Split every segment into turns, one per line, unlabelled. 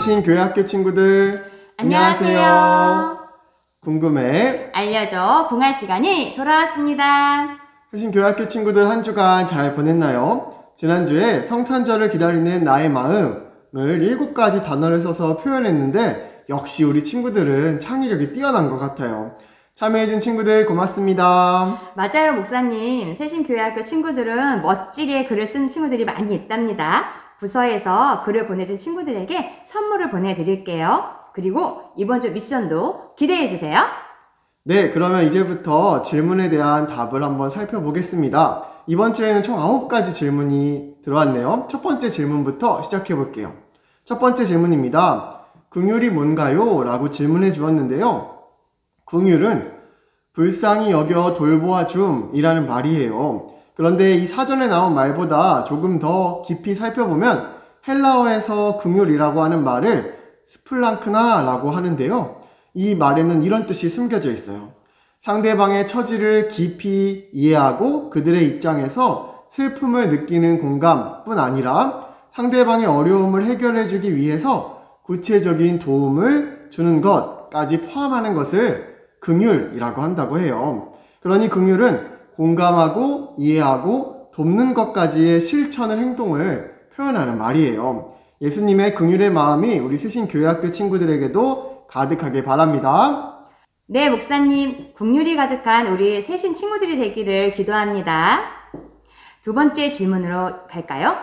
새신교회학교 친구들
안녕하세요.
궁금해
알려줘 붕할 시간이 돌아왔습니다.
새신교회학교 친구들 한 주간 잘 보냈나요? 지난주에 성탄절을 기다리는 나의 마음을 7가지 단어를 써서 표현했는데 역시 우리 친구들은 창의력이 뛰어난 것 같아요. 참여해준 친구들 고맙습니다.
맞아요, 목사님. 새신교회학교 친구들은 멋지게 글을 쓰는 친구들이 많이 있답니다. 부서에서 글을 보내준 친구들에게 선물을 보내드릴게요. 그리고 이번 주 미션도 기대해주세요.
네, 그러면 이제부터 질문에 대한 답을 한번 살펴보겠습니다. 이번 주에는 총 9가지 질문이 들어왔네요. 첫 번째 질문부터 시작해 볼게요. 첫 번째 질문입니다. 긍휼이 뭔가요? 라고 질문해 주었는데요. 긍휼은 불쌍히 여겨 돌보아 줌이라는 말이에요. 그런데 이 사전에 나온 말보다 조금 더 깊이 살펴보면 헬라어에서 긍휼이라고 하는 말을 스플랑크나라고 하는데요. 이 말에는 이런 뜻이 숨겨져 있어요. 상대방의 처지를 깊이 이해하고 그들의 입장에서 슬픔을 느끼는 공감뿐 아니라 상대방의 어려움을 해결해주기 위해서 구체적인 도움을 주는 것까지 포함하는 것을 긍휼이라고 한다고 해요. 그러니 긍휼은 공감하고 이해하고 돕는 것까지의 실천을 행동을 표현하는 말이에요. 예수님의 긍휼의 마음이 우리 새신교회학교 친구들에게도 가득하게 바랍니다.
네, 목사님. 긍휼이 가득한 우리 새신 친구들이 되기를 기도합니다. 두 번째 질문으로 갈까요?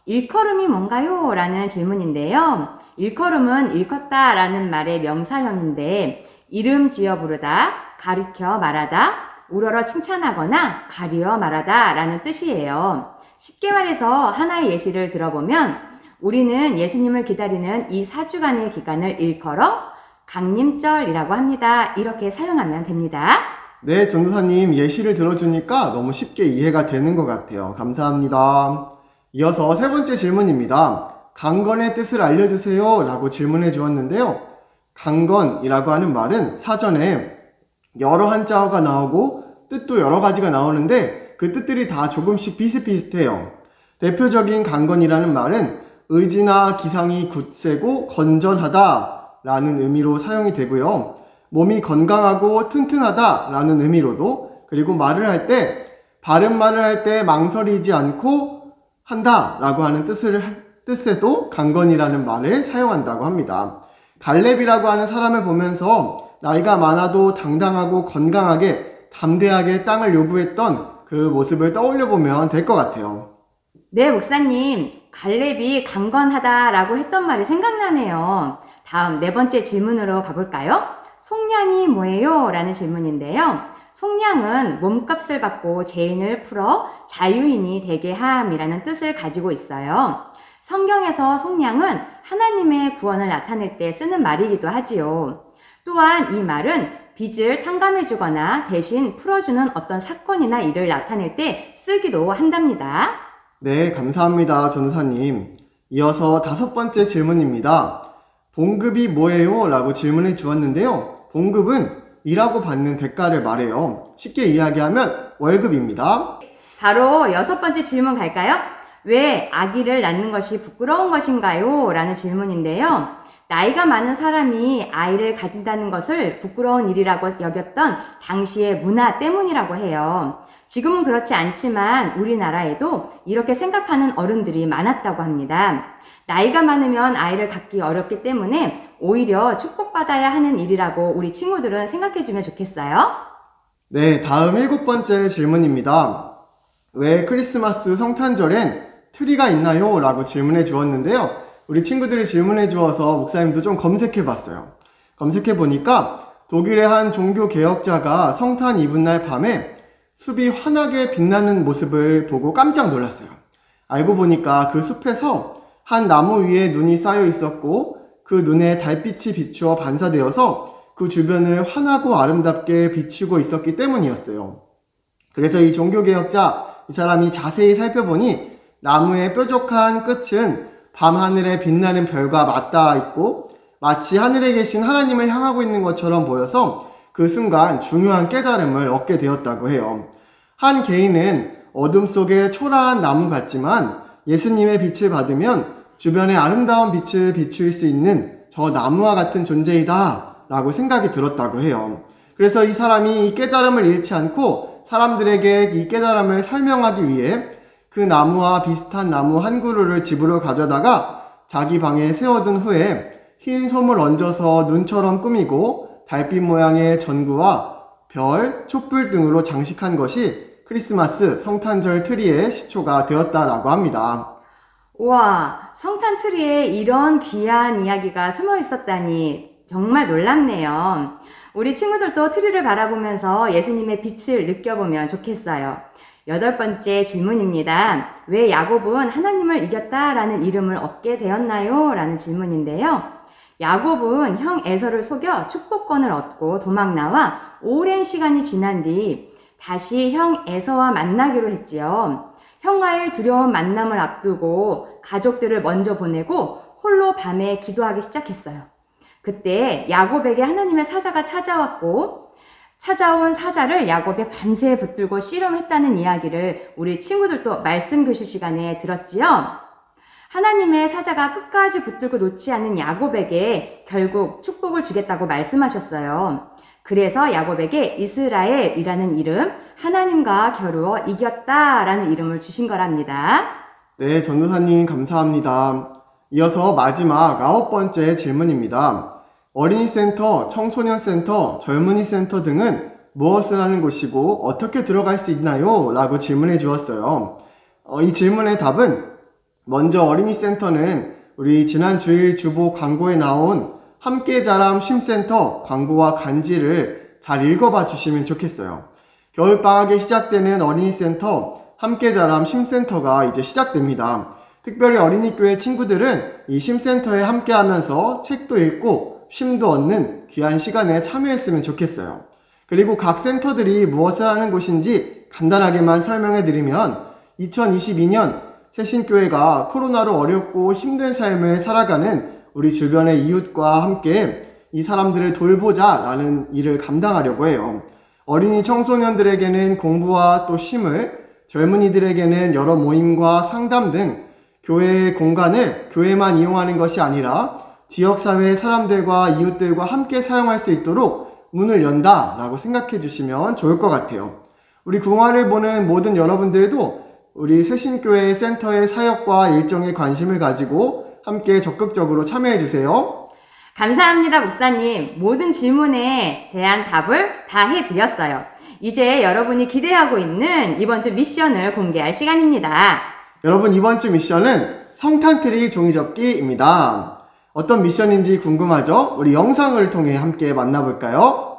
일컬음이 뭔가요? 라는 질문인데요. 일컬음은 일컫다 라는 말의 명사형인데 이름 지어 부르다, 가리켜 말하다, 우러러 칭찬하거나 가리어 말하다 라는 뜻이에요. 쉽게 말해서 하나의 예시를 들어보면 우리는 예수님을 기다리는 이 4주간의 기간을 일컬어 강림절이라고 합니다. 이렇게 사용하면 됩니다.
네, 전도사님 예시를 들어주니까 너무 쉽게 이해가 되는 것 같아요. 감사합니다. 이어서 세 번째 질문입니다. 강건의 뜻을 알려주세요 라고 질문해 주었는데요. 강건이라고 하는 말은 사전에 여러 한자어가 나오고 뜻도 여러 가지가 나오는데 그 뜻들이 다 조금씩 비슷비슷해요. 대표적인 강건이라는 말은 의지나 기상이 굳세고 건전하다 라는 의미로 사용이 되고요. 몸이 건강하고 튼튼하다 라는 의미로도, 그리고 말을 할 때 바른 말을 할 때 망설이지 않고 한다 라고 하는 뜻에도 강건이라는 말을 사용한다고 합니다. 갈렙이라고 하는 사람을 보면서 나이가 많아도 당당하고 건강하게 담대하게 땅을 요구했던 그 모습을 떠올려 보면 될 것 같아요.
네, 목사님. 갈렙이 강건하다라고 했던 말이 생각나네요. 다음 네 번째 질문으로 가볼까요? 속량이 뭐예요? 라는 질문인데요. 속량은 몸값을 받고 죄인을 풀어 자유인이 되게 함이라는 뜻을 가지고 있어요. 성경에서 속량은 하나님의 구원을 나타낼 때 쓰는 말이기도 하지요. 또한 이 말은 빚을 탕감해주거나 대신 풀어주는 어떤 사건이나 일을 나타낼 때 쓰기도 한답니다.
네, 감사합니다, 전사님. 이어서 다섯 번째 질문입니다. 봉급이 뭐예요? 라고 질문해 주었는데요. 봉급은 일하고 받는 대가를 말해요. 쉽게 이야기하면 월급입니다.
바로 여섯 번째 질문 갈까요? 왜 아기를 낳는 것이 부끄러운 것인가요? 라는 질문인데요. 나이가 많은 사람이 아이를 가진다는 것을 부끄러운 일이라고 여겼던 당시의 문화 때문이라고 해요. 지금은 그렇지 않지만 우리나라에도 이렇게 생각하는 어른들이 많았다고 합니다. 나이가 많으면 아이를 갖기 어렵기 때문에 오히려 축복받아야 하는 일이라고 우리 친구들은 생각해주면 좋겠어요.
네, 다음 7번째 질문입니다. 왜 크리스마스 성탄절엔 트리가 있나요? 라고 질문해 주었는데요. 우리 친구들이 질문해 주어서 목사님도 좀 검색해 봤어요. 검색해 보니까 독일의 한 종교 개혁자가 성탄 이브날 밤에 숲이 환하게 빛나는 모습을 보고 깜짝 놀랐어요. 알고 보니까 그 숲에서 한 나무 위에 눈이 쌓여 있었고 그 눈에 달빛이 비추어 반사되어서 그 주변을 환하고 아름답게 비추고 있었기 때문이었어요. 그래서 이 종교개혁자, 이 사람이 자세히 살펴보니 나무의 뾰족한 끝은 밤하늘에 빛나는 별과 맞닿아 있고 마치 하늘에 계신 하나님을 향하고 있는 것처럼 보여서 그 순간 중요한 깨달음을 얻게 되었다고 해요. 한 개인은 어둠 속에 초라한 나무 같지만 예수님의 빛을 받으면 주변에 아름다운 빛을 비출 수 있는 저 나무와 같은 존재이다 라고 생각이 들었다고 해요. 그래서 이 사람이 이 깨달음을 잃지 않고 사람들에게 이 깨달음을 설명하기 위해 그 나무와 비슷한 나무 한 그루를 집으로 가져다가 자기 방에 세워둔 후에 흰 솜을 얹어서 눈처럼 꾸미고 달빛 모양의 전구와 별, 촛불 등으로 장식한 것이 크리스마스 성탄절 트리의 시초가 되었다라고 합니다.
우와, 성탄 트리에 이런 귀한 이야기가 숨어 있었다니 정말 놀랍네요. 우리 친구들도 트리를 바라보면서 예수님의 빛을 느껴보면 좋겠어요. 8번째 질문입니다. 왜 야곱은 하나님을 이겼다라는 이름을 얻게 되었나요? 라는 질문인데요. 야곱은 형 에서를 속여 축복권을 얻고 도망 나와 오랜 시간이 지난 뒤 다시 형 에서와 만나기로 했지요. 형과의 두려운 만남을 앞두고 가족들을 먼저 보내고 홀로 밤에 기도하기 시작했어요. 그때 야곱에게 하나님의 사자가 찾아왔고 찾아온 사자를 야곱이 밤새 붙들고 씨름했다는 이야기를 우리 친구들도 말씀 교실 시간에 들었지요. 하나님의 사자가 끝까지 붙들고 놓지 않는 야곱에게 결국 축복을 주겠다고 말씀하셨어요. 그래서 야곱에게 이스라엘이라는 이름, 하나님과 겨루어 이겼다라는 이름을 주신 거랍니다.
네, 전도사님 감사합니다. 이어서 마지막 9번째 질문입니다. 어린이센터, 청소년센터, 젊은이센터 등은 무엇을 하는 곳이고 어떻게 들어갈 수 있나요? 라고 질문해 주었어요. 이 질문의 답은 먼저 어린이센터는 우리 지난 주일 주보 광고에 나온 함께 자람 쉼센터 광고와 간지를 잘 읽어봐 주시면 좋겠어요. 겨울방학에 시작되는 어린이센터 함께 자람 쉼센터가 이제 시작됩니다. 특별히 어린이교회 친구들은 이 쉼센터에 함께 하면서 책도 읽고 쉼도 얻는 귀한 시간에 참여했으면 좋겠어요. 그리고 각 센터들이 무엇을 하는 곳인지 간단하게만 설명해 드리면 2022년 새신교회가 코로나로 어렵고 힘든 삶을 살아가는 우리 주변의 이웃과 함께 이 사람들을 돌보자 라는 일을 감당하려고 해요. 어린이 청소년들에게는 공부와 또 쉼을, 젊은이들에게는 여러 모임과 상담 등 교회의 공간을 교회만 이용하는 것이 아니라 지역사회의 사람들과 이웃들과 함께 사용할 수 있도록 문을 연다 라고 생각해 주시면 좋을 것 같아요. 우리 궁화를 보는 모든 여러분들도 우리 새신교회 센터의 사역과 일정에 관심을 가지고 함께 적극적으로 참여해 주세요.
감사합니다, 목사님. 모든 질문에 대한 답을 다 해드렸어요. 이제 여러분이 기대하고 있는 이번 주 미션을 공개할 시간입니다.
여러분, 이번 주 미션은 성탄트리 종이접기입니다. 어떤 미션인지 궁금하죠? 우리 영상을 통해 함께 만나볼까요?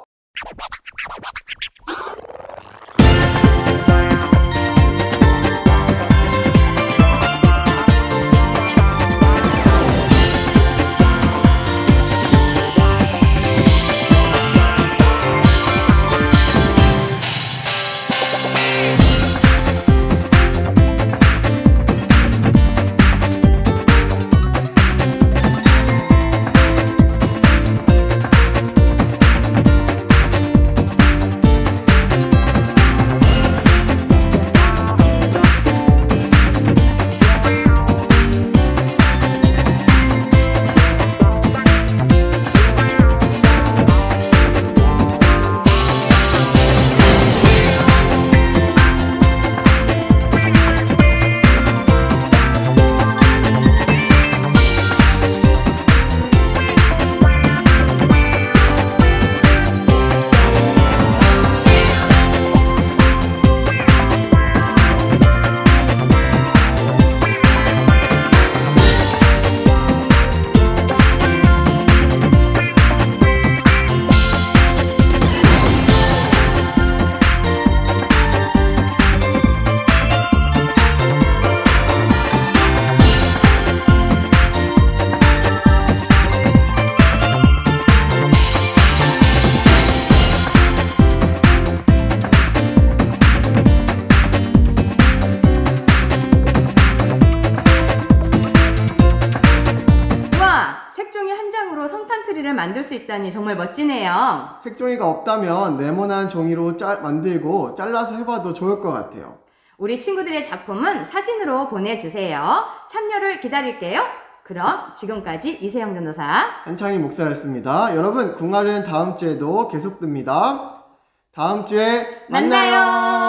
트리를 만들 수 있다니 정말 멋지네요.
색종이가 없다면 네모난 종이로 만들고 잘라서 해봐도 좋을 것 같아요.
우리 친구들의 작품은 사진으로 보내주세요. 참여를 기다릴게요. 그럼 지금까지 이세영 전도사.
한창희 목사였습니다. 여러분, 궁합은 다음 주에도 계속됩니다. 다음 주에 만나요.